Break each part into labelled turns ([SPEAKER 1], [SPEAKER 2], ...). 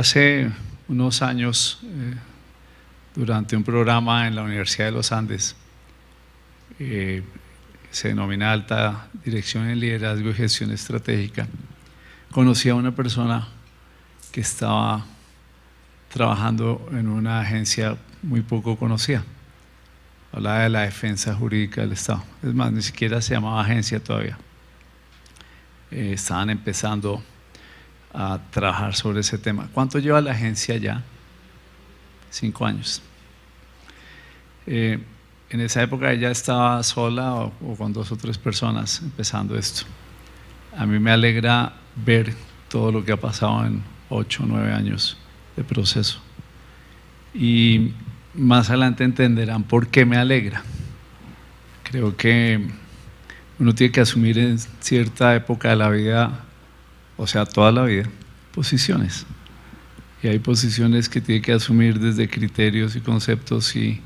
[SPEAKER 1] hace unos años, durante un programa en la Universidad de los Andes, se denomina Alta Dirección en Liderazgo y Gestión Estratégica, conocí a una persona que estaba trabajando en una agencia muy poco conocida. Hablaba de la defensa jurídica del Estado. Es más, ni siquiera se llamaba agencia todavía. Estaban empezando a trabajar sobre ese tema. ¿Cuánto lleva la agencia ya? 5 años. En esa época ella estaba sola o con 2 o 3 personas empezando esto. A mí me alegra ver todo lo que ha pasado en 8 o 9 años de proceso. Y más adelante entenderán por qué me alegra. Creo que uno tiene que asumir en cierta época de la vida, o sea, toda la vida, posiciones. Y hay posiciones que tiene que asumir desde criterios y conceptos y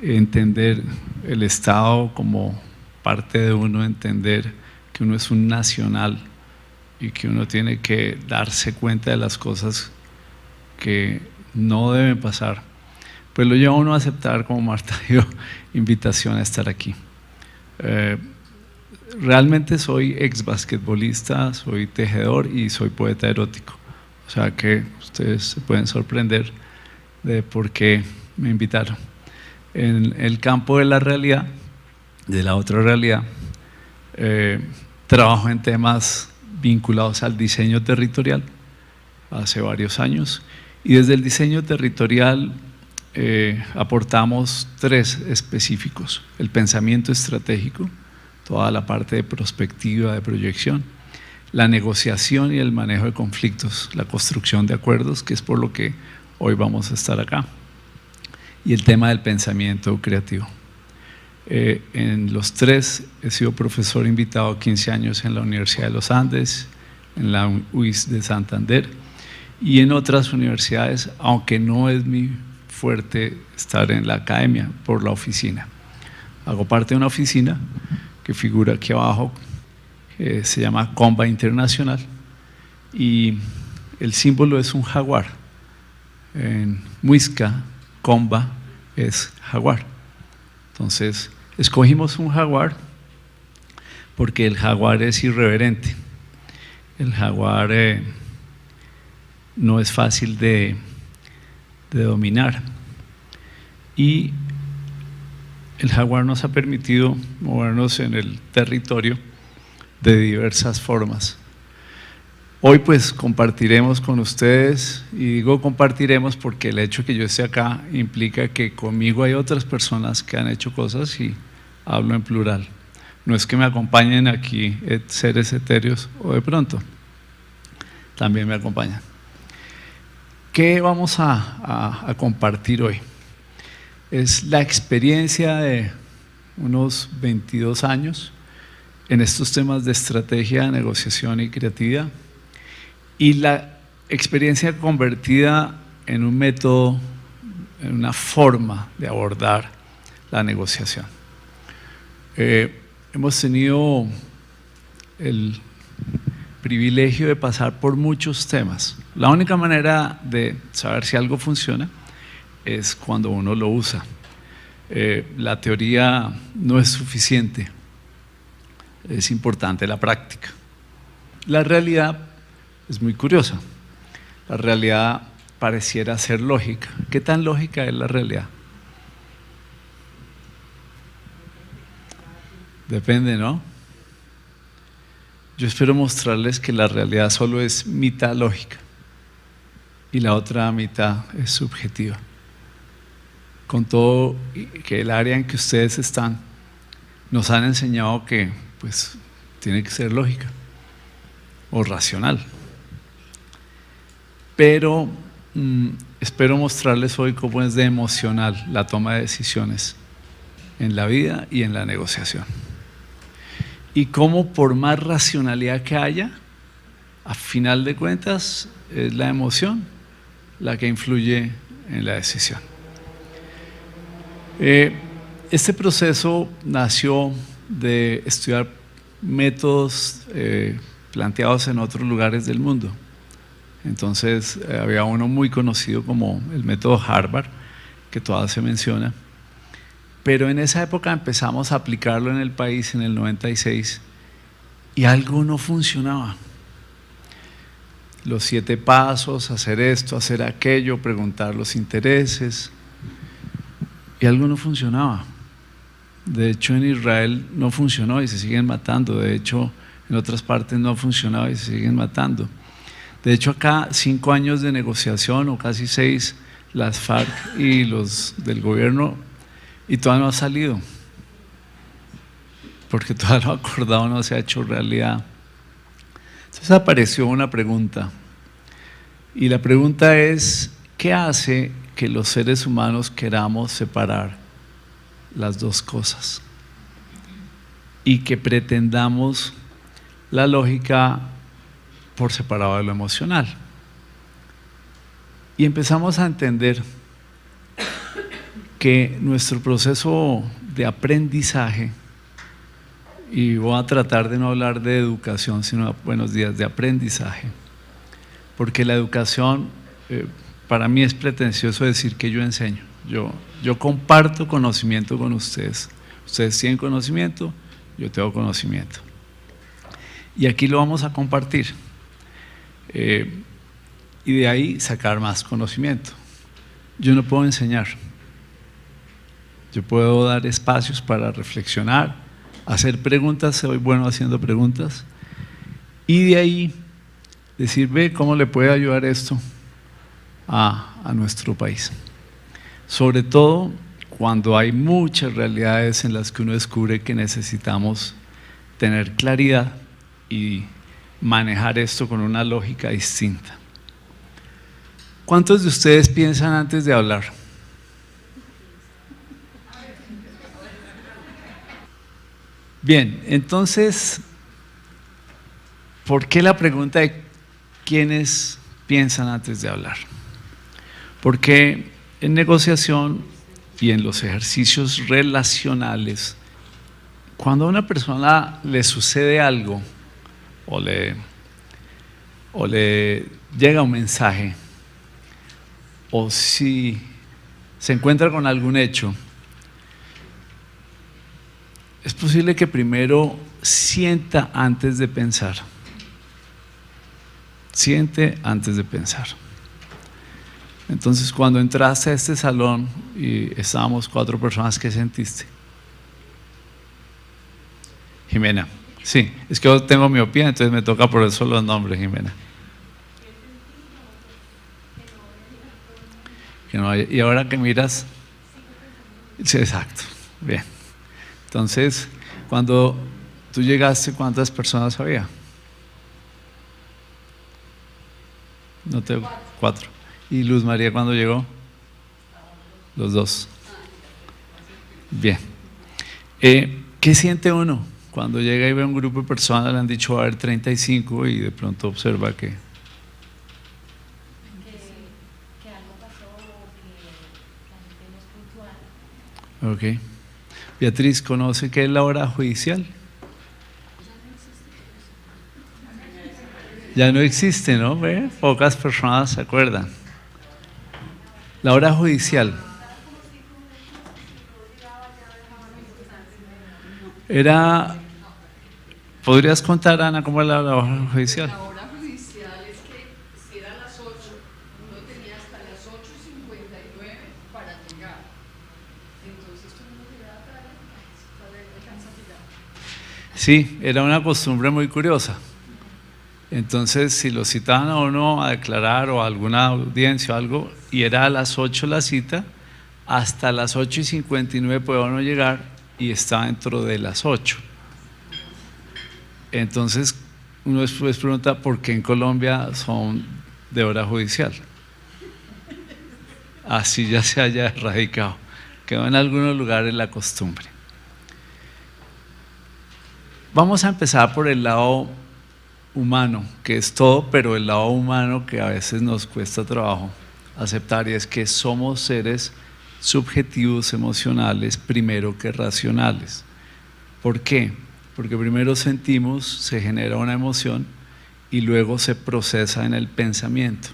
[SPEAKER 1] entender el Estado como parte de uno, entender que uno es un nacional y que uno tiene que darse cuenta de las cosas que no deben pasar. Pues lo lleva uno a aceptar, como Marta dio invitación a estar aquí. Realmente soy ex basquetbolista, soy tejedor y soy poeta erótico. O sea que ustedes se pueden sorprender de por qué me invitaron. En el campo de la realidad, de la otra realidad, trabajo en temas vinculados al diseño territorial hace varios años, y desde el diseño territorial aportamos 3 específicos: el pensamiento estratégico, toda la parte de prospectiva, de proyección, la negociación y el manejo de conflictos, la construcción de acuerdos, que es por lo que hoy vamos a estar acá, y el tema del pensamiento creativo. En los 3 he sido profesor invitado 15 años en la Universidad de los Andes, en la UIS de Santander y en otras universidades, aunque no es mi fuerte estar en la academia, por la oficina. Hago parte de una oficina que figura aquí abajo, se llama Comba Internacional, y el símbolo es un jaguar. En Muisca, Comba es jaguar. Entonces, escogimos un jaguar porque el jaguar es irreverente. El jaguar no es fácil de dominar, y el jaguar nos ha permitido movernos en el territorio de diversas formas. Hoy pues compartiremos con ustedes, y digo compartiremos porque el hecho que yo esté acá implica que conmigo hay otras personas que han hecho cosas, y hablo en plural. No es que me acompañen aquí seres etéreos, o de pronto también me acompañan. ¿Qué vamos a compartir hoy? Es la experiencia de unos 22 años en estos temas de estrategia, negociación y creatividad, y la experiencia convertida en un método, en una forma de abordar la negociación. Hemos tenido el privilegio de pasar por muchos temas. La única manera de saber si algo funciona es cuando uno lo usa. La teoría no es suficiente, es importante la práctica. La realidad es muy curiosa. La realidad pareciera ser lógica. ¿Qué tan lógica es la realidad? Depende, ¿no? Yo espero mostrarles que la realidad solo es mitad lógica y la otra mitad es subjetiva. Con todo que el área en que ustedes están nos han enseñado que pues tiene que ser lógica o racional. Pero espero mostrarles hoy cómo es de emocional la toma de decisiones en la vida y en la negociación. Y cómo, por más racionalidad que haya, a final de cuentas es la emoción la que influye en la decisión. Este proceso nació de estudiar métodos planteados en otros lugares del mundo. Entonces había uno muy conocido como el método Harvard, que todavía se menciona, pero en esa época empezamos a aplicarlo en el país en el 96 y algo no funcionaba. Los 7 pasos, hacer esto, hacer aquello, preguntar los intereses, y algo no funcionaba. De hecho, en Israel no funcionó y se siguen matando. De hecho, en otras partes no ha funcionado y se siguen matando. De hecho, acá 5 años de negociación o casi 6, las FARC y los del gobierno, y todavía no ha salido, porque todavía lo acordado no se ha hecho realidad. Entonces apareció una pregunta, y la pregunta es: ¿qué hace que los seres humanos queramos separar las dos cosas y que pretendamos la lógica por separado de lo emocional? Y empezamos a entender que nuestro proceso de aprendizaje, y voy a tratar de no hablar de educación, sino buenos días, de aprendizaje, porque la educación, para mí es pretencioso decir que yo enseño. Yo comparto conocimiento con ustedes. Ustedes tienen conocimiento, yo tengo conocimiento. Y aquí lo vamos a compartir. Y de ahí sacar más conocimiento. Yo no puedo enseñar. Yo puedo dar espacios para reflexionar, hacer preguntas, soy bueno haciendo preguntas, y de ahí decir: ve cómo le puede ayudar esto a nuestro país. Sobre todo cuando hay muchas realidades en las que uno descubre que necesitamos tener claridad y manejar esto con una lógica distinta. ¿Cuántos de ustedes piensan antes de hablar? Bien, entonces, ¿por qué la pregunta de quiénes piensan antes de hablar? Porque en negociación y en los ejercicios relacionales, cuando a una persona le sucede algo o le llega un mensaje, o si se encuentra con algún hecho, es posible que primero sienta antes de pensar. Siente antes de pensar. Entonces, cuando entraste a este salón y estábamos 4 personas, ¿qué sentiste? Jimena. Sí, es que yo tengo miopía, entonces me toca por eso los nombres, Jimena. Que no haya, y ahora que miras, sí, exacto, bien. Entonces, cuando tú llegaste, ¿cuántas personas había? No te, 4. ¿Y Luz María cuando llegó? Los 2. Bien. ¿Qué siente uno cuando llega y ve un grupo de personas? Le han dicho va a haber 35 y de pronto observa que
[SPEAKER 2] algo pasó, que la gente no es puntual.
[SPEAKER 1] ok. Beatriz, ¿conoce qué es la hora judicial? Ya no existe, ¿no? ¿Ve? Pocas personas se acuerdan. La hora judicial era… ¿Podrías contar, Ana, cómo era la hora judicial?
[SPEAKER 3] La hora judicial es que si era a las 8, uno tenía hasta las 8:59 para llegar. Entonces todo el mundo llegaba tarde, alcanza a llegar.
[SPEAKER 1] Sí, era una costumbre muy curiosa. Entonces, si lo citaban a uno a declarar o a alguna audiencia o algo, y era a las 8 la cita, hasta las 8:59 podía uno llegar y estaba dentro de las 8. Entonces, uno después pregunta por qué en Colombia son de hora judicial. Así ya se haya erradicado. Quedó en algunos lugares la costumbre. Vamos a empezar por el lado humano, que es todo, pero el lado humano que a veces nos cuesta trabajo aceptar, y es que somos seres subjetivos emocionales primero que racionales. ¿Por qué? Porque primero sentimos, se genera una emoción y luego se procesa en el pensamiento.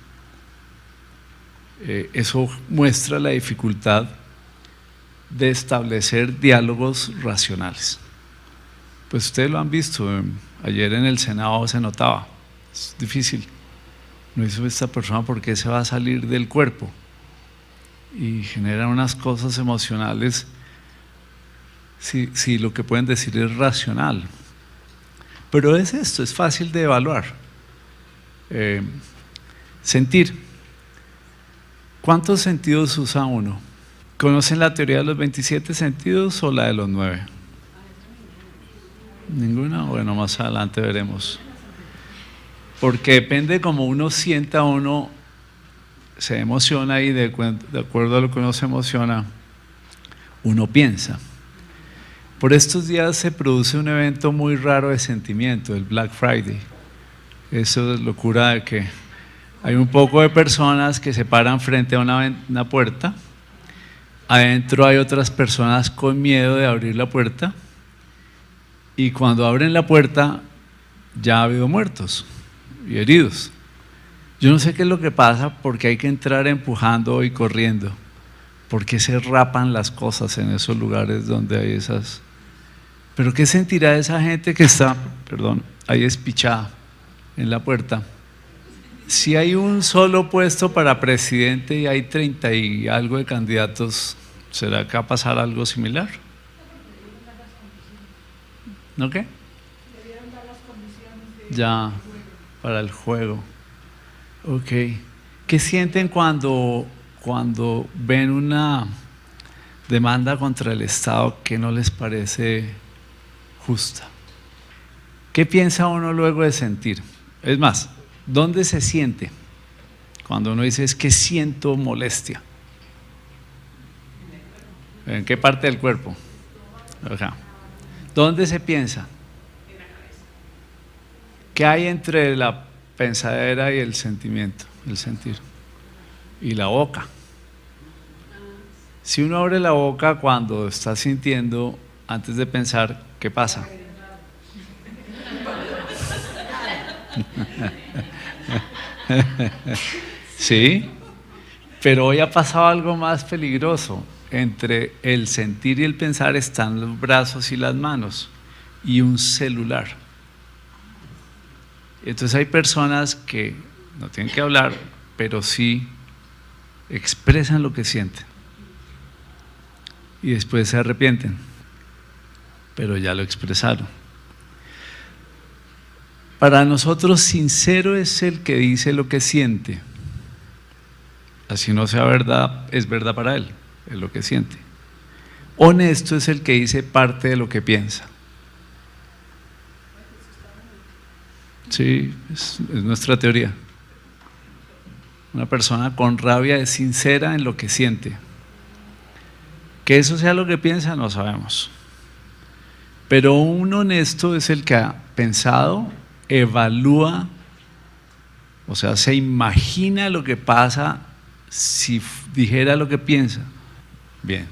[SPEAKER 1] Eso muestra la dificultad de establecer diálogos racionales. Pues ustedes lo han visto, ayer en el Senado se notaba, es difícil. No hizo esta persona porque se va a salir del cuerpo y genera unas cosas emocionales, si lo que pueden decir es racional. Pero es esto, es fácil de evaluar. Sentir. ¿Cuántos sentidos usa uno? ¿Conocen la teoría de los 27 sentidos o la de los 9? ¿Ninguna? Bueno, más adelante veremos. Porque depende como uno sienta, uno se emociona y de acuerdo a lo que uno se emociona, uno piensa. Por estos días se produce un evento muy raro de sentimiento, el Black Friday. Eso es locura de que hay un poco de personas que se paran frente a una puerta. Adentro hay otras personas con miedo de abrir la puerta y cuando abren la puerta ya ha habido muertos y heridos. Yo no sé qué es lo que pasa porque hay que entrar empujando y corriendo. ¿Por qué se rapan las cosas en esos lugares donde hay esas? ¿Pero qué sentirá esa gente que está, ahí espichada en la puerta? Si hay un solo puesto para presidente y hay 30 y algo de candidatos, ¿será que va a pasar algo similar? ¿No qué? Ya, para el juego. Ok. ¿Qué sienten cuando ven una demanda contra el Estado que no les parece justa? ¿Qué piensa uno luego de sentir? Es más, ¿dónde se siente? Cuando uno dice es que siento molestia. ¿En qué parte del cuerpo? Ajá. ¿Dónde se piensa?
[SPEAKER 3] En la cabeza.
[SPEAKER 1] ¿Qué hay entre la pensadera y el sentimiento, el sentir? Y la boca. Si uno abre la boca cuando está sintiendo, antes de pensar, ¿qué pasa? Sí, pero hoy ha pasado algo más peligroso. Entre el sentir y el pensar están los brazos y las manos y un celular. Entonces hay personas que no tienen que hablar, pero sí expresan lo que sienten y después se arrepienten, pero ya lo expresaron. Para nosotros, sincero es el que dice lo que siente, así no sea verdad, es verdad para él, es lo que siente. Honesto es el que dice parte de lo que piensa. Sí, es nuestra teoría. Una persona con rabia es sincera en lo que siente. Que eso sea lo que piensa, no sabemos. Pero un honesto es el que ha pensado, evalúa, o sea, se imagina lo que pasa si dijera lo que piensa. Bien.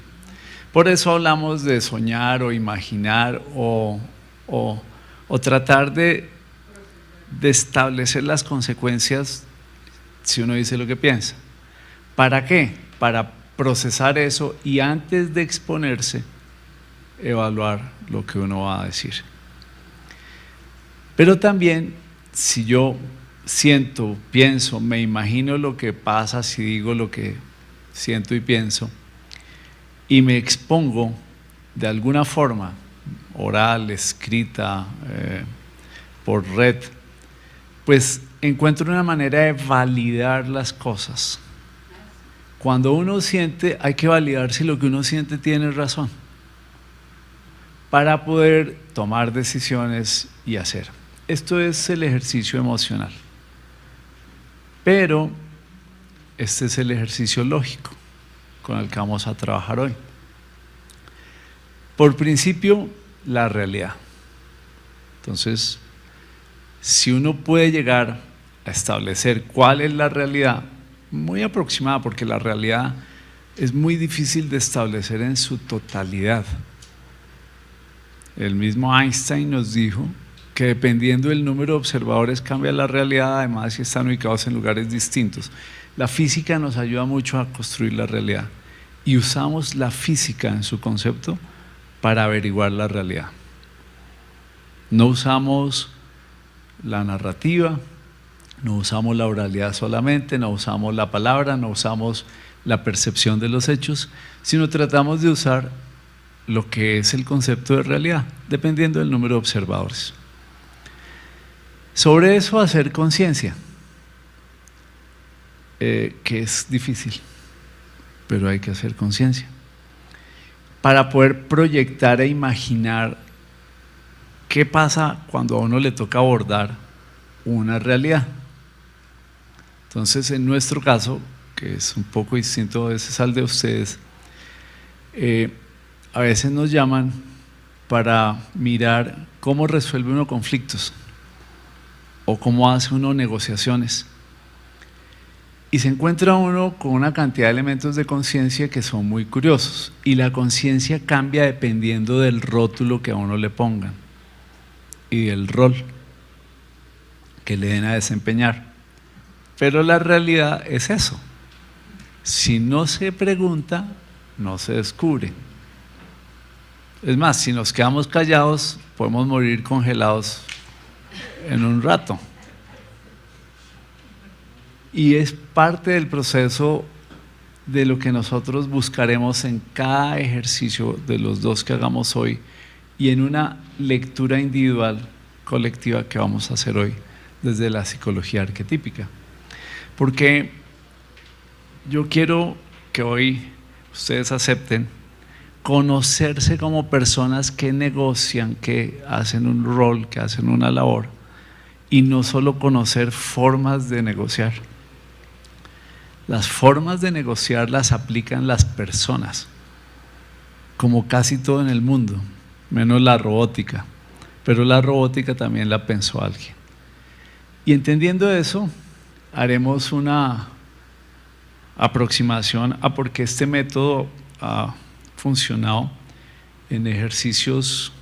[SPEAKER 1] Por eso hablamos de soñar o imaginar o tratar de establecer las consecuencias si uno dice lo que piensa. ¿Para qué? Para procesar eso y antes de exponerse, evaluar lo que uno va a decir. Pero también, si yo siento, pienso, me imagino lo que pasa si digo lo que siento y pienso, y me expongo de alguna forma, oral, escrita, por red, pues encuentro una manera de validar las cosas. Cuando uno siente, hay que validar si lo que uno siente tiene razón, para poder tomar decisiones y hacer. Esto es el ejercicio emocional. Pero este es el ejercicio lógico con el que vamos a trabajar hoy. Por principio, la realidad. Entonces, si uno puede llegar a establecer cuál es la realidad, muy aproximada, porque la realidad es muy difícil de establecer en su totalidad. El mismo Einstein nos dijo que dependiendo del número de observadores cambia la realidad, además si están ubicados en lugares distintos. La física nos ayuda mucho a construir la realidad y usamos la física en su concepto para averiguar la realidad. No usamos la narrativa, no usamos la oralidad solamente, no usamos la palabra, no usamos la percepción de los hechos, sino tratamos de usar lo que es el concepto de realidad, dependiendo del número de observadores. Sobre eso hacer conciencia, que es difícil, pero hay que hacer conciencia, para poder proyectar e imaginar qué pasa cuando a uno le toca abordar una realidad. Entonces, en nuestro caso, que es un poco distinto a veces al de ustedes, a veces nos llaman para mirar cómo resuelve uno conflictos o cómo hace uno negociaciones. Y se encuentra uno con una cantidad de elementos de conciencia que son muy curiosos. Y la conciencia cambia dependiendo del rótulo que a uno le pongan y del rol que le den a desempeñar. Pero la realidad es eso. Si no se pregunta, no se descubre. Es más, si nos quedamos callados, podemos morir congelados en un rato. Y es parte del proceso de lo que nosotros buscaremos en cada ejercicio de los dos que hagamos hoy y en una lectura individual, colectiva que vamos a hacer hoy desde la psicología arquetípica. Porque yo quiero que hoy ustedes acepten conocerse como personas que negocian, que hacen un rol, que hacen una labor, y no solo conocer formas de negociar. Las formas de negociar las aplican las personas, como casi todo en el mundo, menos la robótica, pero la robótica también la pensó alguien. Y entendiendo eso, haremos una aproximación a por qué este método ha funcionado en ejercicios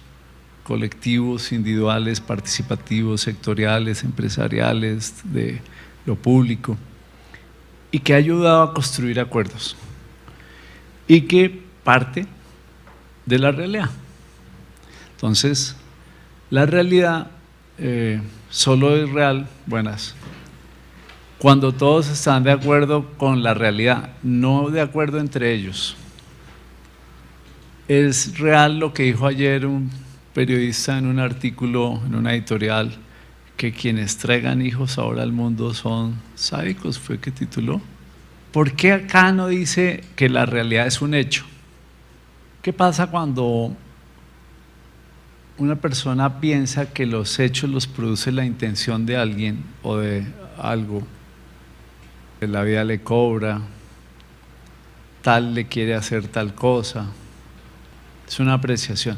[SPEAKER 1] colectivos, individuales, participativos, sectoriales, empresariales, de lo público, y que ha ayudado a construir acuerdos y que parte de la realidad. Entonces, la realidad solo es real, cuando todos están de acuerdo con la realidad, no de acuerdo entre ellos. Es real lo que dijo ayer un periodista en un artículo, en una editorial, que quienes traigan hijos ahora al mundo son sádicos, fue que tituló. ¿Por qué acá no dice que la realidad es un hecho? ¿Qué pasa cuando una persona piensa que los hechos los produce la intención de alguien o de algo? Que la vida le cobra, tal le quiere hacer tal cosa. Es una apreciación.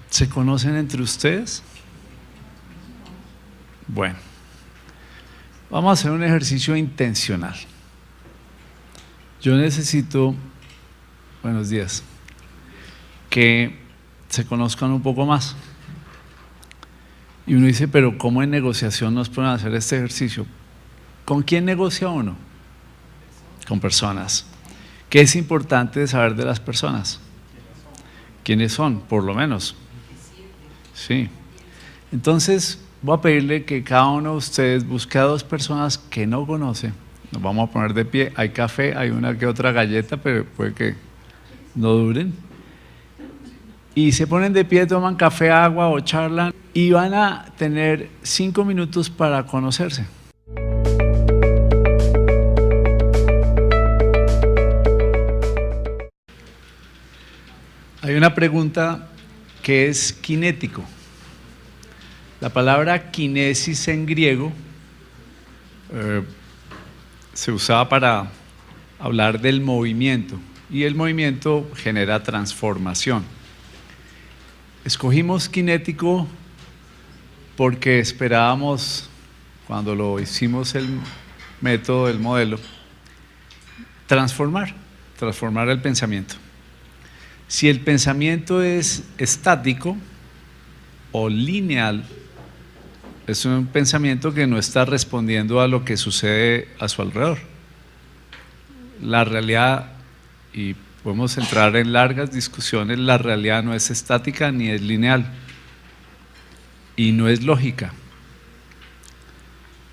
[SPEAKER 1] ¿Se conocen entre ustedes? Bueno, vamos a hacer un ejercicio intencional. Yo necesito, buenos días, que se conozcan un poco más. Y uno dice, pero ¿cómo en negociación nos pueden hacer este ejercicio? ¿Con quién negocia uno? Con personas. ¿Qué es importante saber de las personas? ¿Quiénes son? Por lo menos. Sí. Entonces, voy a pedirle que cada uno de ustedes busque a dos personas que no conoce. Nos vamos a poner de pie. Hay café, hay una que otra galleta, pero puede que no duren. Y se ponen de pie, toman café, agua o charlan y van a tener 5 minutos para conocerse. Hay una pregunta que es kinético. La palabra kinesis en griego se usaba para hablar del movimiento y el movimiento genera transformación. Escogimos kinético porque esperábamos, cuando lo hicimos el método, el modelo, transformar el pensamiento. Si el pensamiento es estático o lineal, es un pensamiento que no está respondiendo a lo que sucede a su alrededor. La realidad, y podemos entrar en largas discusiones, la realidad no es estática ni es lineal y no es lógica.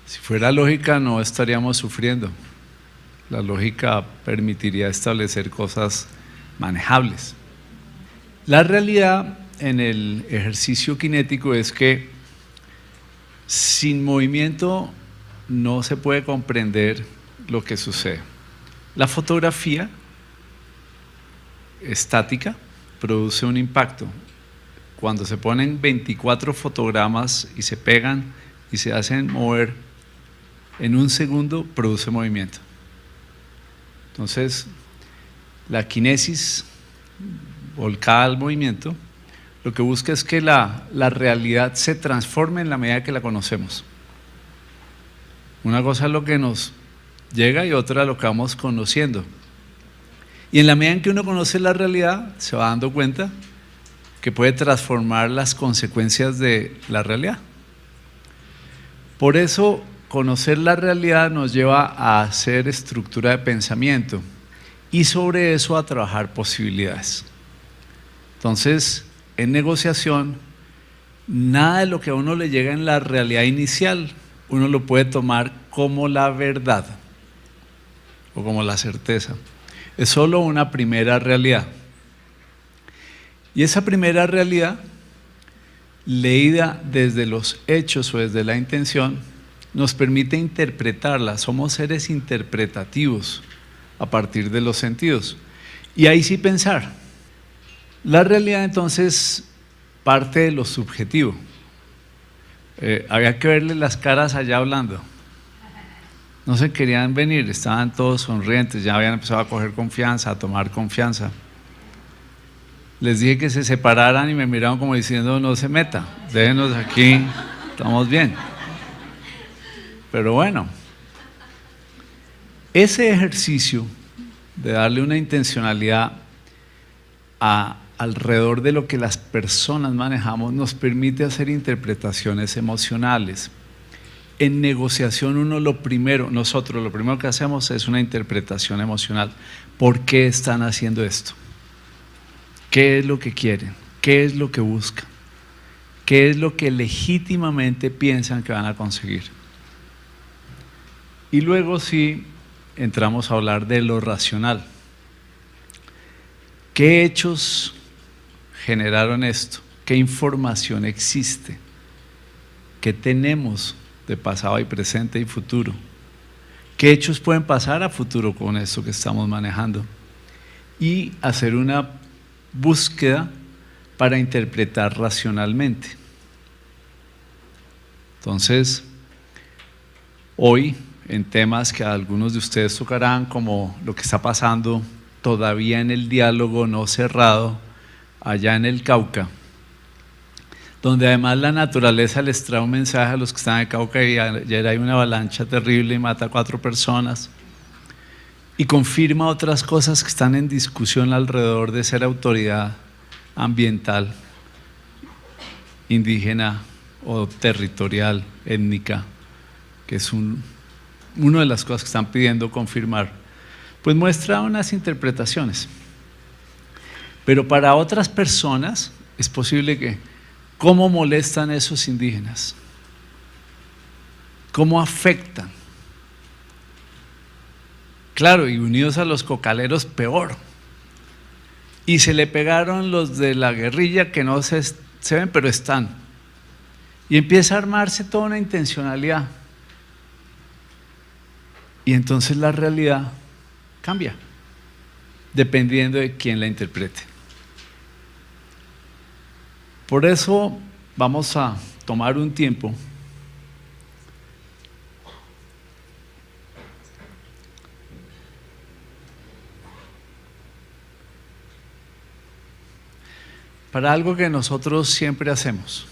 [SPEAKER 1] Si fuera lógica no estaríamos sufriendo. La lógica permitiría establecer cosas manejables. La realidad en el ejercicio cinético es que sin movimiento no se puede comprender lo que sucede. La fotografía estática produce un impacto. Cuando se ponen 24 fotogramas y se pegan y se hacen mover en un segundo, produce movimiento. Entonces, la kinesis volcada al movimiento, lo que busca es que la realidad se transforme en la medida que la conocemos. Una cosa es lo que nos llega y otra lo que vamos conociendo. Y en la medida en que uno conoce la realidad, se va dando cuenta que puede transformar las consecuencias de la realidad. Por eso, conocer la realidad nos lleva a hacer estructura de pensamiento y sobre eso a trabajar posibilidades. Entonces, en negociación, nada de lo que a uno le llega en la realidad inicial, uno lo puede tomar como la verdad o como la certeza. Es solo una primera realidad. Y esa primera realidad, leída desde los hechos o desde la intención, nos permite interpretarla. Somos seres interpretativos a partir de los sentidos. Y ahí sí pensar. La realidad entonces parte de lo subjetivo. Había que verle las caras allá hablando. No se querían venir, estaban todos sonrientes, ya habían empezado a coger confianza, a tomar confianza. Les dije que se separaran y me miraron como diciendo, no se meta, déjenos aquí, estamos bien. Pero bueno, ese ejercicio de darle una intencionalidad alrededor de lo que las personas manejamos nos permite hacer interpretaciones emocionales. En negociación nosotros lo primero que hacemos es una interpretación emocional. ¿Por qué están haciendo esto? ¿Qué es lo que quieren? ¿Qué es lo que buscan? ¿Qué es lo que legítimamente piensan que van a conseguir? Y luego sí entramos a hablar de lo racional. ¿Qué hechos generaron esto? ¿Qué información existe? ¿Qué tenemos de pasado y presente y futuro? ¿Qué hechos pueden pasar a futuro con esto que estamos manejando? Y hacer una búsqueda para interpretar racionalmente. Entonces, hoy en temas que algunos de ustedes tocarán, como lo que está pasando todavía en el diálogo no cerrado allá en el Cauca, donde además la naturaleza les trae un mensaje a los que están en el Cauca y ayer hay una avalancha terrible y mata a 4 personas y confirma otras cosas que están en discusión alrededor de ser autoridad ambiental, indígena o territorial, étnica, que es una de las cosas que están pidiendo confirmar, pues muestra unas interpretaciones. Pero para otras personas es posible que, ¿cómo molestan esos indígenas? ¿Cómo afectan? Claro, y unidos a los cocaleros, peor. Y se le pegaron los de la guerrilla que no se ven, pero están. Y empieza a armarse toda una intencionalidad. Y entonces la realidad cambia, dependiendo de quién la interprete. Por eso vamos a tomar un tiempo para algo que nosotros siempre hacemos,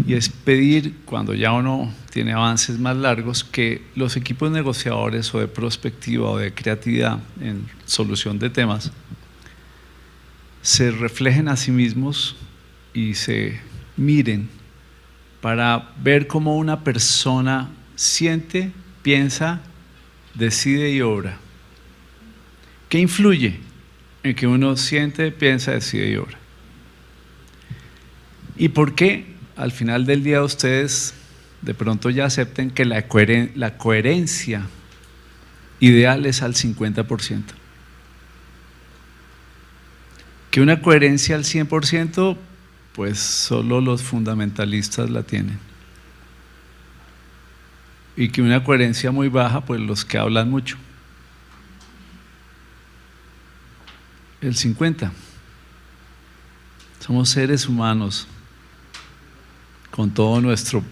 [SPEAKER 1] y es pedir, cuando ya uno tiene avances más largos, que los equipos negociadores o de prospectiva o de creatividad en solución de temas se reflejen a sí mismos y se miren para ver cómo una persona siente, piensa, decide y obra. ¿Qué influye en que uno siente, piensa, decide y obra? ¿Y por qué al final del día ustedes de pronto ya acepten que la coherencia ideal es al 50%? Que una coherencia al 100%, pues solo los fundamentalistas la tienen. Y que una coherencia muy baja, pues los que hablan mucho. El 50%. Somos seres humanos con todo nuestro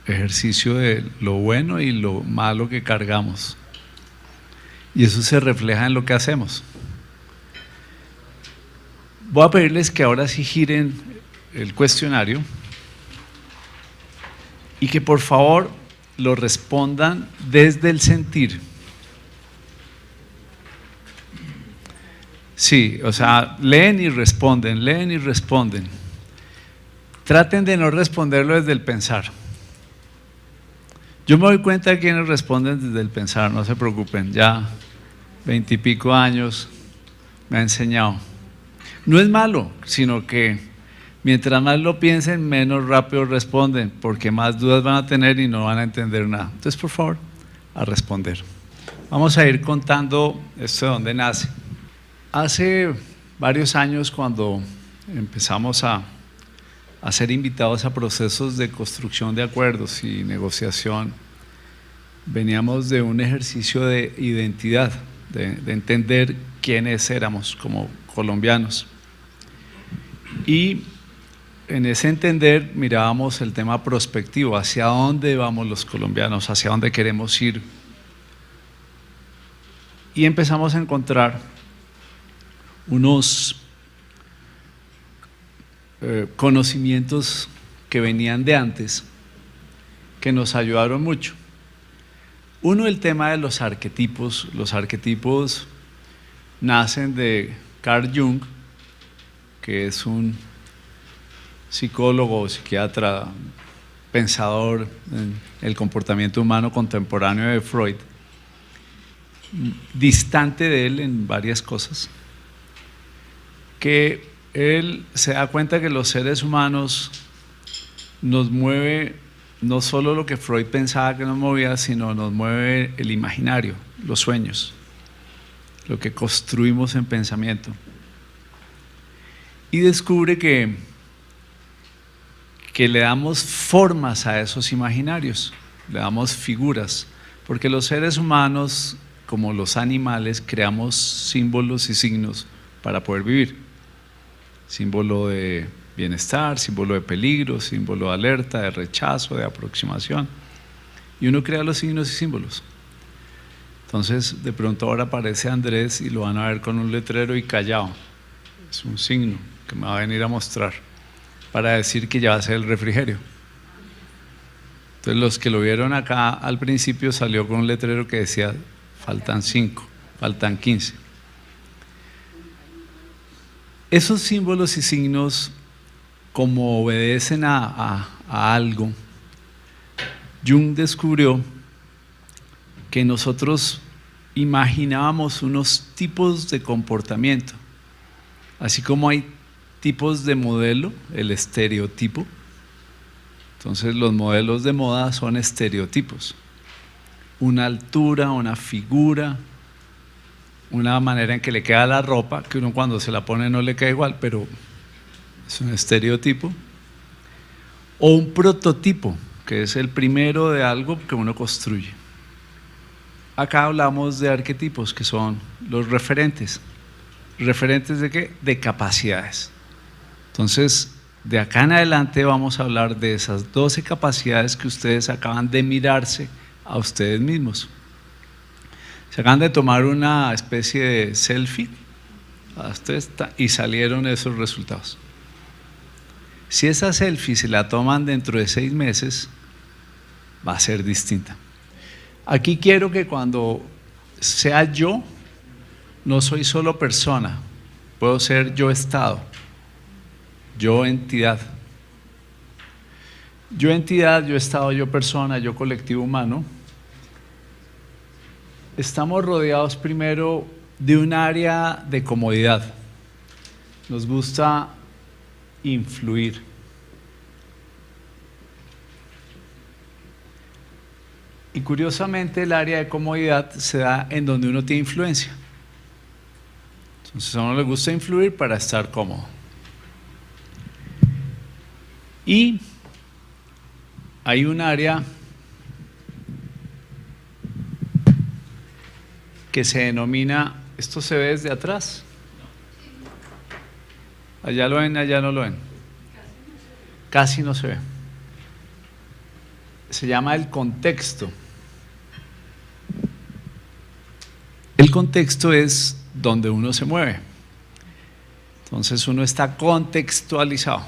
[SPEAKER 1] ejercicio de lo bueno y lo malo que cargamos. Y eso se refleja en lo que hacemos. Voy a pedirles que ahora sí giren el cuestionario y que por favor lo respondan desde el sentir. Sí, o sea, leen y responden, leen y responden. Traten de no responderlo desde el pensar. Yo me doy cuenta de quienes responden desde el pensar, no se preocupen, ya 20 y pico años me ha enseñado. No es malo, sino que mientras más lo piensen, menos rápido responden, porque más dudas van a tener y no van a entender nada. Entonces, por favor, a responder. Vamos a ir contando esto de dónde nace. Hace varios años, cuando empezamos a ser invitados a procesos de construcción de acuerdos y negociación, veníamos de un ejercicio de identidad, de entender quiénes éramos como colombianos. Y en ese entender mirábamos el tema prospectivo, hacia dónde vamos los colombianos, hacia dónde queremos ir. Y empezamos a encontrar unos conocimientos que venían de antes, que nos ayudaron mucho. Uno, el tema de los arquetipos. Los arquetipos nacen de Carl Jung, que es un psicólogo, psiquiatra, pensador en el comportamiento humano contemporáneo de Freud, distante de él en varias cosas, que él se da cuenta que los seres humanos nos mueve no solo lo que Freud pensaba que nos movía, sino nos mueve el imaginario, los sueños, lo que construimos en pensamiento. Y descubre que le damos formas a esos imaginarios, le damos figuras, porque los seres humanos, como los animales, creamos símbolos y signos para poder vivir. Símbolo de bienestar, símbolo de peligro, símbolo de alerta, de rechazo, de aproximación. Y uno crea los signos y símbolos. Entonces, de pronto ahora aparece Andrés y lo van a ver con un letrero y callado. Es un signo que me va a venir a mostrar para decir que ya va a ser el refrigerio. Entonces, los que lo vieron acá al principio salió con un letrero que decía faltan 5, faltan 15. Esos símbolos y signos, como obedecen a algo, Jung descubrió que nosotros imaginábamos unos tipos de comportamiento, así como hay tipos de modelo, el estereotipo. Entonces los modelos de moda son estereotipos, una altura, una figura, una manera en que le queda la ropa, que uno cuando se la pone no le queda igual, pero es un estereotipo, o un prototipo, que es el primero de algo que uno construye. Acá hablamos de arquetipos, que son los referentes. ¿Referentes de qué? De capacidades. Entonces, de acá en adelante vamos a hablar de esas 12 capacidades que ustedes acaban de mirarse a ustedes mismos. Se acaban de tomar una especie de selfie y salieron esos resultados. Si esa selfie se la toman dentro de 6 meses, va a ser distinta. Aquí quiero que cuando sea yo, no soy solo persona, puedo ser yo Estado, yo entidad. Yo entidad, yo Estado, yo persona, yo colectivo humano. Estamos rodeados primero de un área de comodidad. Nos gusta influir. Y curiosamente el área de comodidad se da en donde uno tiene influencia. Entonces a uno le gusta influir para estar cómodo. Y hay un área que se denomina, esto se ve desde atrás. Allá lo ven, allá no lo ven. Casi no se ve. Se llama el contexto. El contexto es donde uno se mueve. Entonces uno está contextualizado.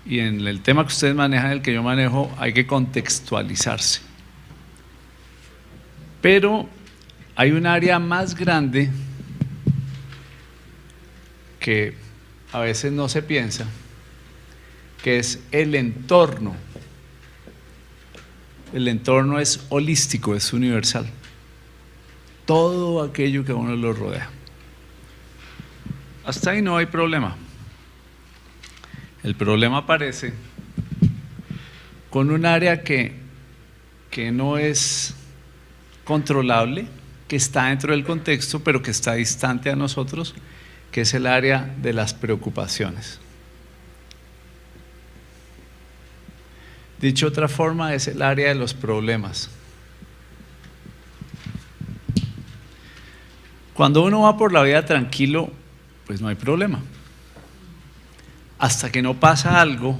[SPEAKER 1] Y en el tema que ustedes manejan, el que yo manejo, hay que contextualizarse. Pero hay un área más grande que a veces no se piensa, que es el entorno. El entorno es holístico, es universal. Todo aquello que a uno lo rodea. Hasta ahí no hay problema. El problema aparece con un área que no es controlable, que está dentro del contexto, pero que está distante a nosotros, que es el área de las preocupaciones. Dicho de otra forma, es el área de los problemas. Cuando uno va por la vida tranquilo, pues no hay problema. Hasta que no pasa algo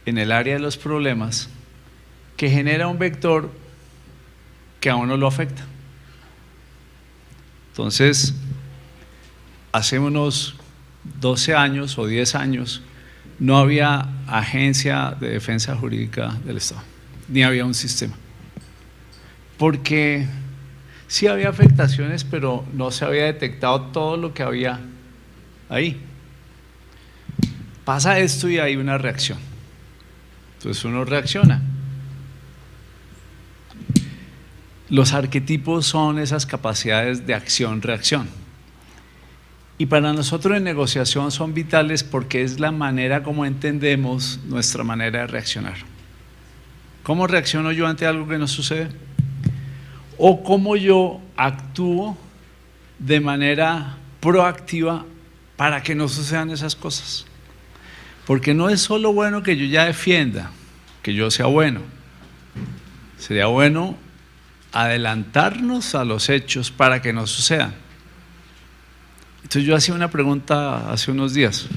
[SPEAKER 1] en el área de los problemas que genera un vector que a uno lo afecta. Entonces, hace unos 12 años o 10 años no había agencia de defensa jurídica del Estado, ni había un sistema. Porque sí había afectaciones, pero no se había detectado todo lo que había ahí. Pasa esto y hay una reacción. Entonces uno reacciona. Los arquetipos son esas capacidades de acción-reacción. Y para nosotros en negociación son vitales porque es la manera como entendemos nuestra manera de reaccionar. ¿Cómo reacciono yo ante algo que no sucede? O cómo yo actúo de manera proactiva para que no sucedan esas cosas. Porque no es solo bueno que yo ya defienda, que yo sea bueno. Sería bueno adelantarnos a los hechos para que no sucedan. Entonces yo hacía una pregunta hace unos días.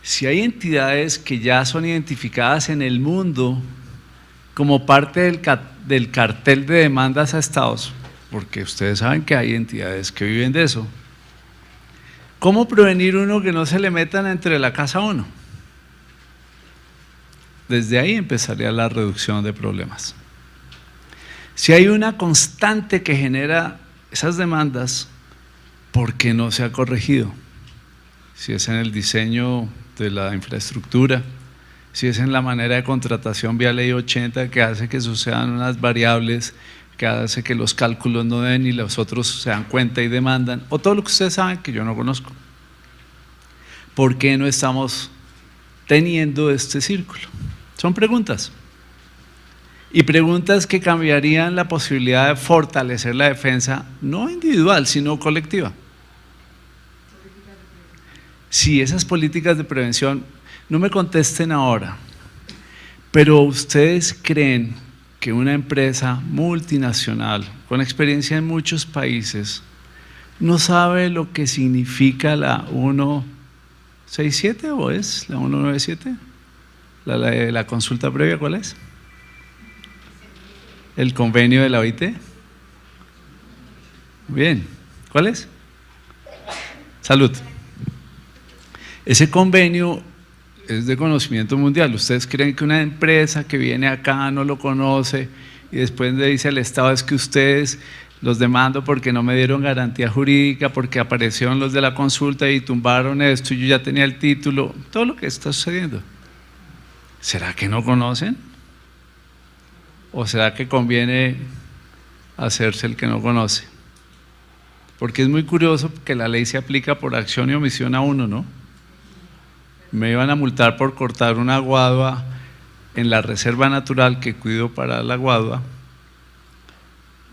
[SPEAKER 1] Si hay entidades que ya son identificadas en el mundo como parte del cartel de demandas a estados, porque ustedes saben que hay entidades que viven de eso, ¿cómo prevenir uno que no se le metan entre la casa a uno? Desde ahí empezaría la reducción de problemas. Si hay una constante que genera esas demandas, ¿por qué no se ha corregido? Si es en el diseño de la infraestructura, si es en la manera de contratación vía ley 80 que hace que sucedan unas variables, que hace que los cálculos no den y los otros se dan cuenta y demandan, o todo lo que ustedes saben que yo no conozco. ¿Por qué no estamos teniendo este círculo? Son preguntas. Y preguntas que cambiarían la posibilidad de fortalecer la defensa, no individual, sino colectiva. Si esas políticas de prevención, no me contesten ahora, pero ustedes creen que una empresa multinacional con experiencia en muchos países no sabe lo que significa la 167 o es la 197? La consulta previa, ¿cuál es? El convenio de la OIT. Bien, ¿cuál es? Salud. Ese convenio es de conocimiento mundial. ¿Ustedes creen que una empresa que viene acá no lo conoce y después le dice al Estado es que ustedes los demando porque no me dieron garantía jurídica, porque aparecieron los de la consulta y tumbaron esto y yo ya tenía el título, todo lo que está sucediendo. ¿Será que no conocen? ¿O será que conviene hacerse el que no conoce? Porque es muy curioso que la ley se aplica por acción y omisión a uno, ¿no? Me iban a multar por cortar una guadua en la reserva natural que cuido para la guadua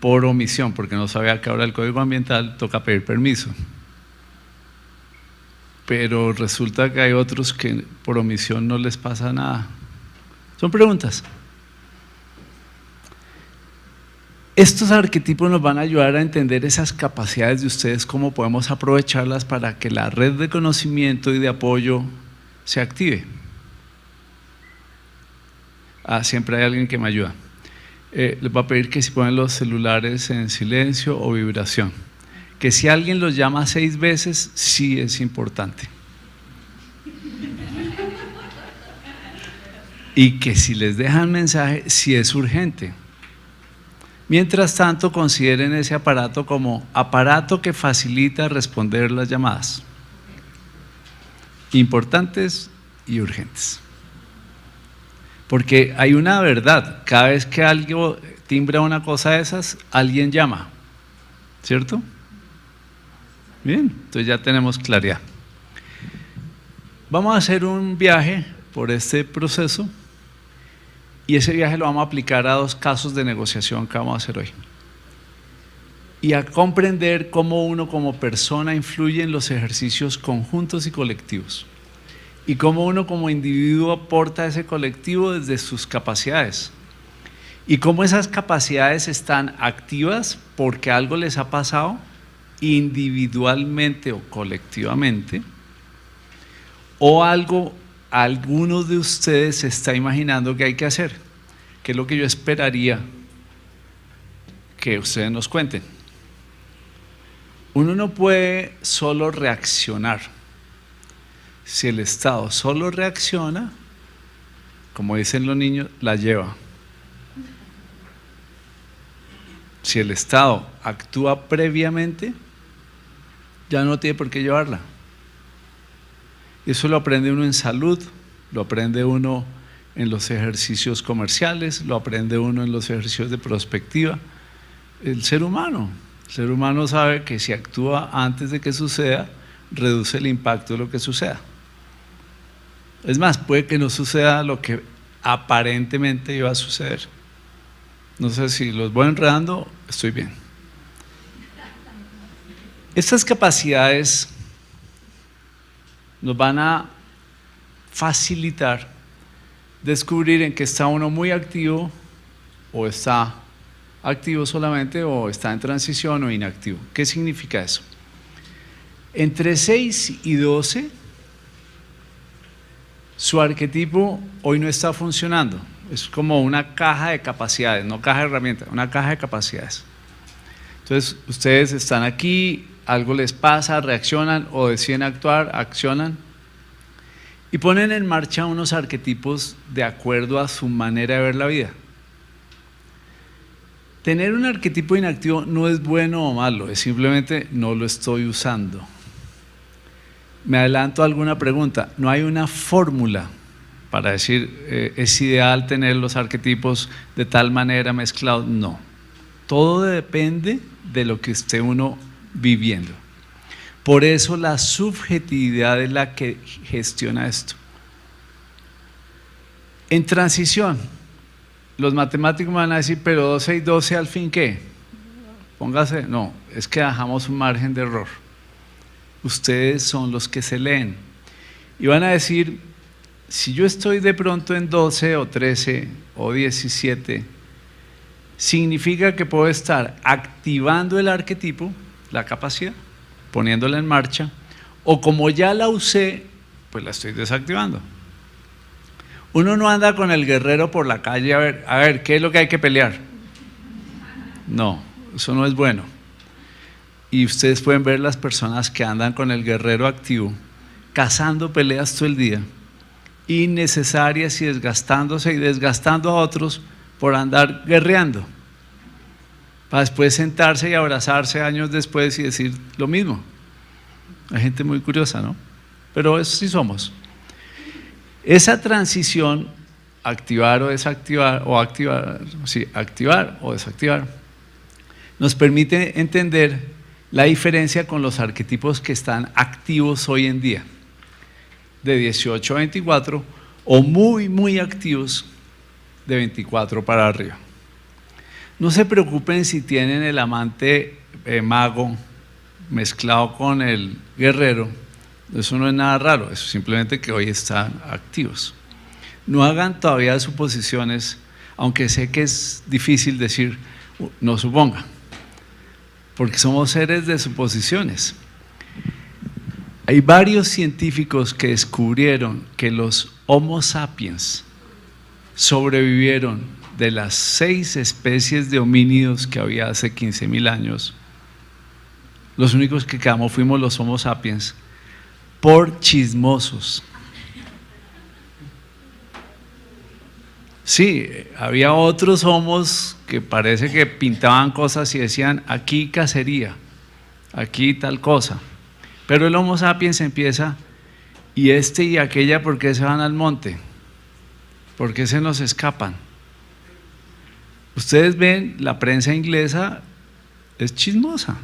[SPEAKER 1] por omisión, porque no sabía que ahora el Código Ambiental toca pedir permiso. Pero resulta que hay otros que por omisión no les pasa nada. Son preguntas. Estos arquetipos nos van a ayudar a entender esas capacidades de ustedes, cómo podemos aprovecharlas para que la red de conocimiento y de apoyo se active. Siempre hay alguien que me ayuda. Les voy a pedir que si ponen los celulares en silencio o vibración. Que si alguien los llama 6 veces, sí es importante. Y que si les dejan mensaje, sí es urgente. Mientras tanto, consideren ese aparato como aparato que facilita responder las llamadas. Importantes y urgentes. Porque hay una verdad, cada vez que alguien timbra una cosa de esas, alguien llama, ¿cierto? Bien, entonces ya tenemos claridad. Vamos a hacer un viaje por este proceso y ese viaje lo vamos a aplicar a 2 casos de negociación que vamos a hacer hoy. Y a comprender cómo uno como persona influye en los ejercicios conjuntos y colectivos. Y cómo uno como individuo aporta a ese colectivo desde sus capacidades. Y cómo esas capacidades están activas porque algo les ha pasado individualmente o colectivamente, o alguno de ustedes se está imaginando que hay que hacer, que es lo que yo esperaría que ustedes nos cuenten. Uno no puede solo reaccionar. Si el Estado solo reacciona, como dicen los niños, la lleva. Si el Estado actúa previamente, ya no tiene por qué llevarla. Eso lo aprende uno en salud, lo aprende uno en los ejercicios comerciales, lo aprende uno en los ejercicios de prospectiva. El ser humano sabe que si actúa antes de que suceda, reduce el impacto de lo que suceda. Es más, puede que no suceda lo que aparentemente iba a suceder. No sé si los voy enredando, estoy bien. Estas capacidades nos van a facilitar descubrir en qué está uno muy activo, o está activo solamente, o está en transición o inactivo. ¿Qué significa eso? Entre 6 y 12, su arquetipo hoy no está funcionando. Es como una caja de capacidades, no caja de herramientas, una caja de capacidades. Entonces, ustedes están aquí, algo les pasa, reaccionan o deciden actuar, accionan y ponen en marcha unos arquetipos de acuerdo a su manera de ver la vida. Tener un arquetipo inactivo no es bueno o malo, es simplemente no lo estoy usando. Me adelanto a alguna pregunta. No hay una fórmula para decir es ideal tener los arquetipos de tal manera mezclados. No. Todo depende de lo que esté uno viviendo. Por eso la subjetividad es la que gestiona esto. En transición, los matemáticos me van a decir, pero 12 y 12 al fin, ¿qué? Póngase, no, es que dejamos un margen de error. Ustedes son los que se leen y van a decir, si yo estoy de pronto en 12 o 13 o 17, significa que puedo estar activando el arquetipo, la capacidad, poniéndola en marcha, o como ya la usé, pues la estoy desactivando. Uno no anda con el guerrero por la calle a ver, ¿qué es lo que hay que pelear? No, eso no es bueno. Y ustedes pueden ver las personas que andan con el guerrero activo, cazando peleas todo el día, innecesarias y desgastándose y desgastando a otros por andar guerreando. para después sentarse y abrazarse años después y decir lo mismo. Hay gente muy curiosa, ¿no? Pero eso sí somos. Esa transición, activar o desactivar, activar o desactivar, nos permite entender la diferencia con los arquetipos que están activos hoy en día, de 18 a 24, o muy, muy activos de 24 para arriba. No se preocupen si tienen el amante mago mezclado con el guerrero, eso no es nada raro, es simplemente que hoy están activos. No hagan todavía suposiciones, aunque sé que es difícil decir, no supongan, porque somos seres de suposiciones. Hay varios científicos que descubrieron que los Homo sapiens sobrevivieron de las 6 especies de homínidos que había hace 15.000 años. Los únicos que quedamos fuimos los Homo sapiens por chismosos. Sí, había otros homos que parece que pintaban cosas y decían aquí cacería, aquí tal cosa, pero el Homo sapiens empieza y este y aquella, ¿por qué se van al monte? ¿Por qué se nos escapan? Ustedes ven, la prensa inglesa es chismosa,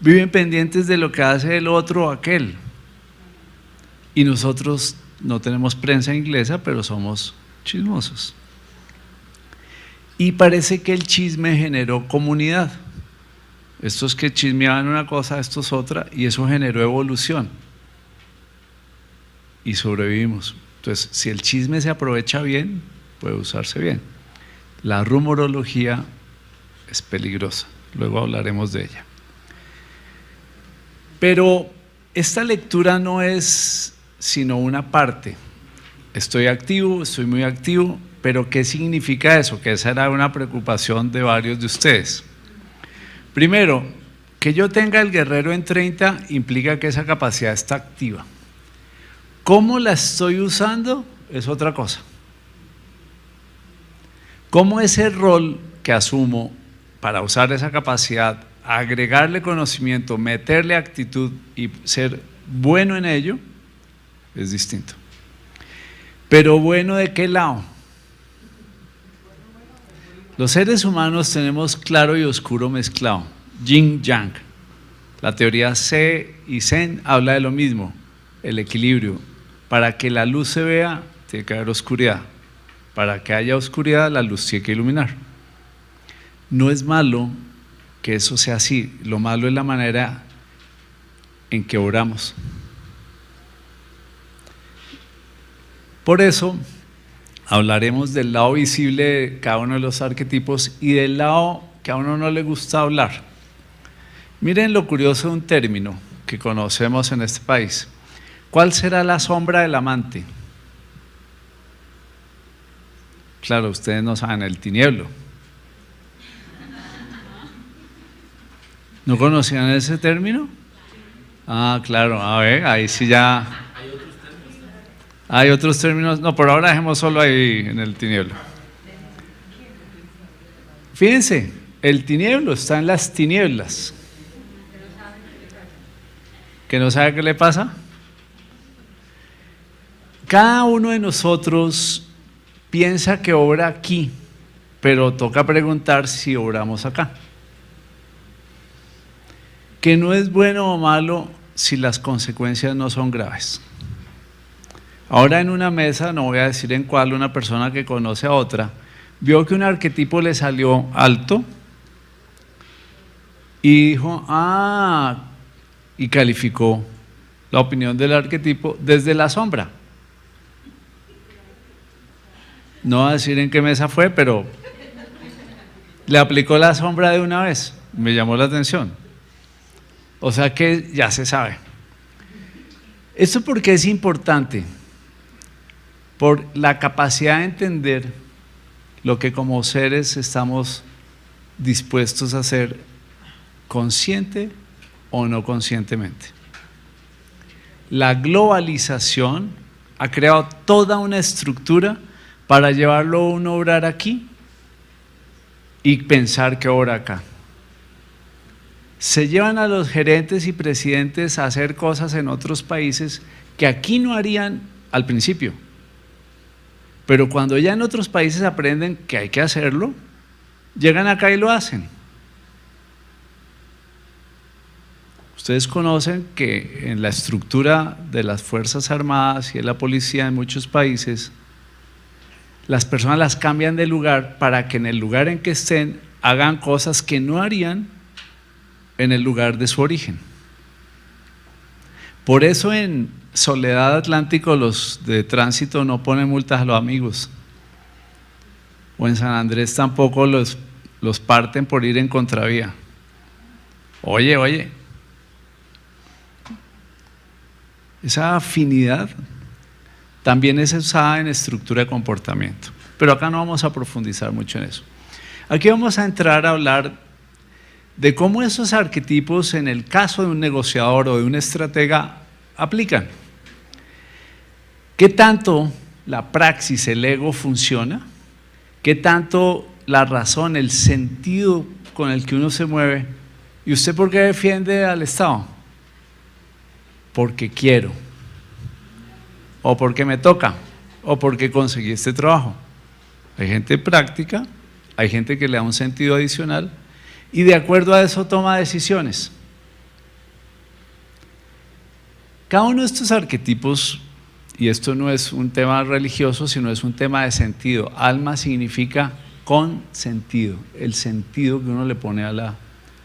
[SPEAKER 1] viven pendientes de lo que hace el otro o aquel, y nosotros no tenemos prensa inglesa, pero somos chismosos. Y parece que el chisme generó comunidad. Estos que chismeaban una cosa, estos otra, y eso generó evolución. Y sobrevivimos. Entonces, si el chisme se aprovecha bien, puede usarse bien. La rumorología es peligrosa, luego hablaremos de ella. Pero esta lectura no es sino una parte. Estoy activo, estoy muy activo, pero ¿qué significa eso? Que esa era una preocupación de varios de ustedes. Primero, que yo tenga el guerrero en 30 implica que esa capacidad está activa. ¿Cómo la estoy usando? Es otra cosa. ¿Cómo ese rol que asumo para usar esa capacidad, agregarle conocimiento, meterle actitud y ser bueno en ello, es distinto? Pero bueno, ¿de qué lado? Los seres humanos tenemos claro y oscuro mezclado, yin yang. La teoría Se y Zen habla de lo mismo, el equilibrio. Para que la luz se vea, tiene que haber oscuridad. Para que haya oscuridad, la luz tiene que iluminar. No es malo que eso sea así, lo malo es la manera en que oramos. Por eso hablaremos del lado visible de cada uno de los arquetipos y del lado que a uno no le gusta hablar. Miren lo curioso de un término que conocemos en este país. ¿Cuál será la sombra del amante? Claro, ustedes no saben, el tinieblo. ¿No conocían ese término? Ah, claro, a ver, ahí sí ya… Hay otros términos, no, por ahora dejemos solo ahí en el tinieblo. Fíjense, el tinieblo está en las tinieblas. ¿Que no sabe qué le pasa? Cada uno de nosotros piensa que obra aquí, pero toca preguntar si obramos acá. Que no es bueno o malo si las consecuencias no son graves. Ahora en una mesa, no voy a decir en cuál, una persona que conoce a otra, vio que un arquetipo le salió alto y dijo, y calificó la opinión del arquetipo desde la sombra. No voy a decir en qué mesa fue, pero le aplicó la sombra de una vez, me llamó la atención. O sea que ya se sabe. ¿Esto por qué es importante? Por la capacidad de entender lo que como seres estamos dispuestos a hacer consciente o no conscientemente. La globalización ha creado toda una estructura para llevarlo a un obrar aquí y pensar que ahora acá. Se llevan a los gerentes y presidentes a hacer cosas en otros países que aquí no harían al principio. Pero cuando ya en otros países aprenden que hay que hacerlo, llegan acá y lo hacen. Ustedes conocen que en la estructura de las Fuerzas Armadas y de la policía en muchos países, las personas las cambian de lugar para que en el lugar en que estén hagan cosas que no harían en el lugar de su origen. Por eso en Soledad Atlántico los de tránsito no ponen multas a los amigos. O en San Andrés tampoco los parten por ir en contravía. Oye. Esa afinidad también es usada en estructura de comportamiento. Pero acá no vamos a profundizar mucho en eso. Aquí vamos a entrar a hablar de cómo esos arquetipos en el caso de un negociador o de un estratega aplican. ¿Qué tanto la praxis, el ego funciona? ¿Qué tanto la razón, el sentido con el que uno se mueve? ¿Y usted por qué defiende al Estado? Porque quiero, o porque me toca, o porque conseguí este trabajo. Hay gente práctica, hay gente que le da un sentido adicional y de acuerdo a eso toma decisiones. Cada uno de estos arquetipos, y esto no es un tema religioso, sino es un tema de sentido. Alma significa con sentido, el sentido que uno le pone a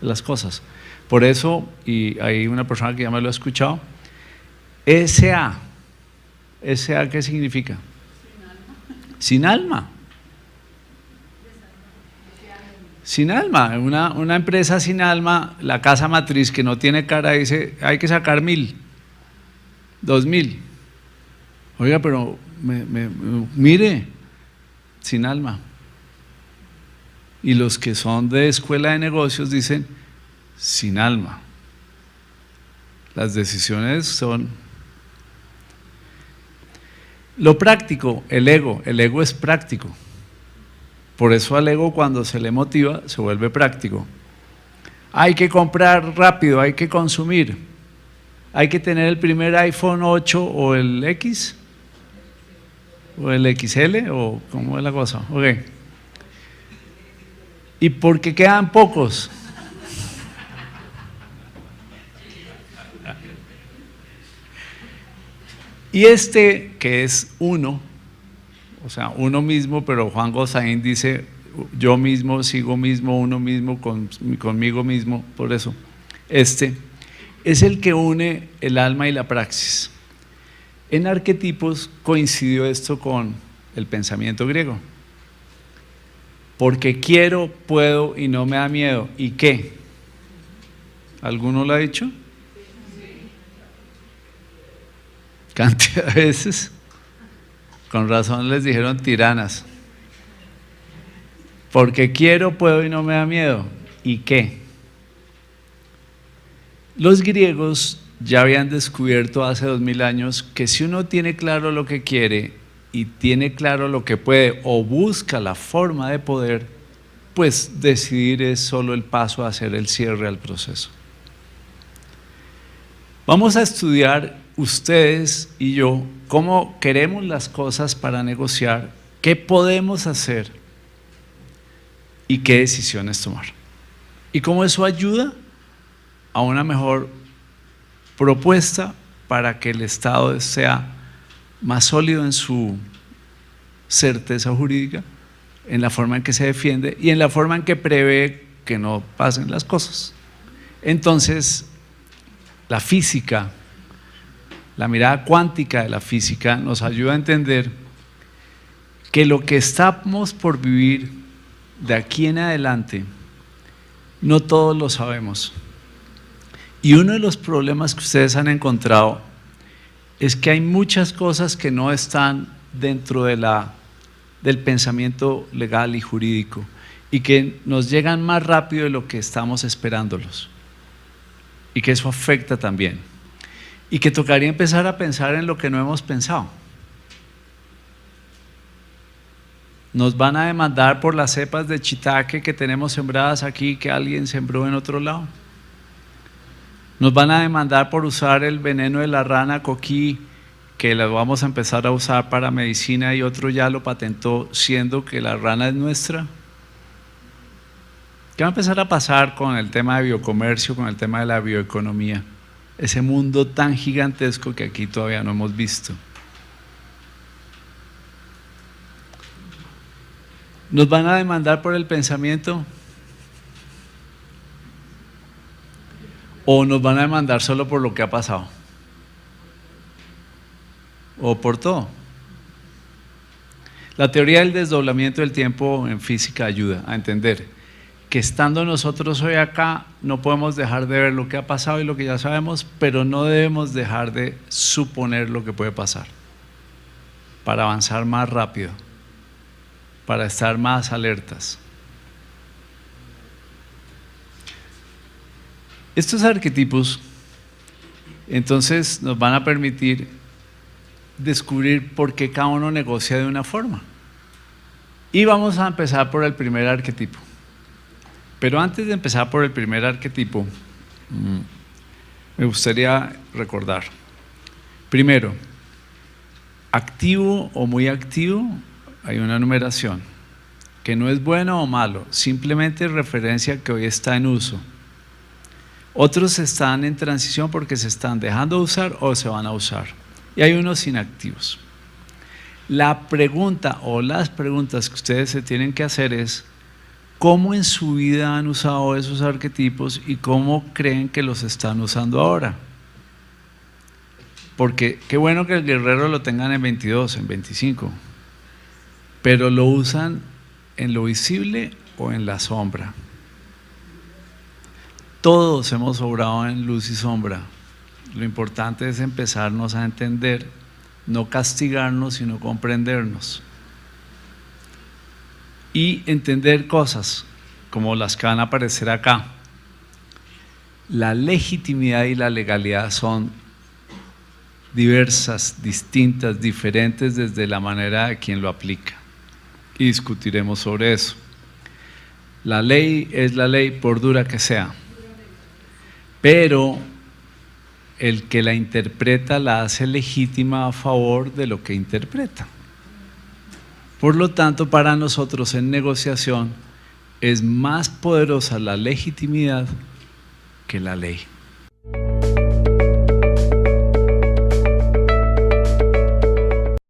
[SPEAKER 1] las cosas. Por eso, y hay una persona que ya me lo ha escuchado, SA, ¿qué significa? Sin alma. Sin alma. Una empresa sin alma, la casa matriz que no tiene cara dice, hay que sacar 1.000, 2.000. Oiga, pero mire, sin alma. Y los que son de escuela de negocios dicen, sin alma. Las decisiones son… Lo práctico, el ego es práctico. Por eso al ego cuando se le motiva se vuelve práctico. Hay que comprar rápido, hay que consumir. Hay que tener el primer iPhone 8 o el X o el XL o ¿cómo es la cosa? Ok. ¿Y por qué quedan pocos? Y este que es uno, o sea, uno mismo, pero Juan Gosaín dice yo mismo, sigo mismo, uno mismo, conmigo mismo, por eso. Este es el que une el alma y la praxis. En arquetipos coincidió esto con el pensamiento griego. Porque quiero, puedo y no me da miedo. ¿Y qué? ¿Alguno lo ha dicho? Cantidad de veces, con razón les dijeron tiranas. Porque quiero, puedo y no me da miedo. ¿Y qué? Los griegos ya habían descubierto hace 2000 años que si uno tiene claro lo que quiere y tiene claro lo que puede o busca la forma de poder, pues decidir es solo el paso a hacer el cierre al proceso. Vamos a estudiar ustedes y yo cómo queremos las cosas para negociar, qué podemos hacer y qué decisiones tomar. Y cómo eso ayuda a una mejor propuesta para que el Estado sea más sólido en su certeza jurídica, en la forma en que se defiende y en la forma en que prevé que no pasen las cosas. Entonces, la física, la mirada cuántica de la física nos ayuda a entender que lo que estamos por vivir de aquí en adelante, no todos lo sabemos. Y uno de los problemas que ustedes han encontrado es que hay muchas cosas que no están dentro del pensamiento legal y jurídico y que nos llegan más rápido de lo que estamos esperándolos. Y que eso afecta también. Y que tocaría empezar a pensar en lo que no hemos pensado. Nos van a demandar por las cepas de shiitake que tenemos sembradas aquí que alguien sembró en otro lado. Nos van a demandar por usar el veneno de la rana coquí, que lo vamos a empezar a usar para medicina y otro ya lo patentó, siendo que la rana es nuestra. ¿Qué va a empezar a pasar con el tema de biocomercio, con el tema de la bioeconomía? Ese mundo tan gigantesco que aquí todavía no hemos visto. ¿Nos van a demandar por el pensamiento? ¿O nos van a demandar solo por lo que ha pasado? ¿O por todo? La teoría del desdoblamiento del tiempo en física ayuda a entender que estando nosotros hoy acá no podemos dejar de ver lo que ha pasado y lo que ya sabemos, pero no debemos dejar de suponer lo que puede pasar para avanzar más rápido, para estar más alertas. Estos arquetipos entonces nos van a permitir descubrir por qué cada uno negocia de una forma. Y vamos a empezar por el primer arquetipo. Pero antes de empezar por el primer arquetipo, me gustaría recordar. Primero, activo o muy activo, hay una numeración, que no es bueno o malo, simplemente referencia que hoy está en uso. Otros están en transición porque se están dejando de usar o se van a usar. Y hay unos inactivos. La pregunta o las preguntas que ustedes se tienen que hacer es ¿cómo en su vida han usado esos arquetipos y cómo creen que los están usando ahora? Porque qué bueno que el guerrero lo tengan en 22, en 25, pero lo usan en lo visible o en la sombra. Todos hemos obrado en luz y sombra. Lo importante es empezarnos a entender, no castigarnos, sino comprendernos. Y entender cosas como las que van a aparecer acá. La legitimidad y la legalidad son diversas, distintas, diferentes desde la manera de quien lo aplica. Y discutiremos sobre eso. La ley es la ley por dura que sea. Pero el que la interpreta la hace legítima a favor de lo que interpreta. Por lo tanto, para nosotros en negociación es más poderosa la legitimidad que la ley.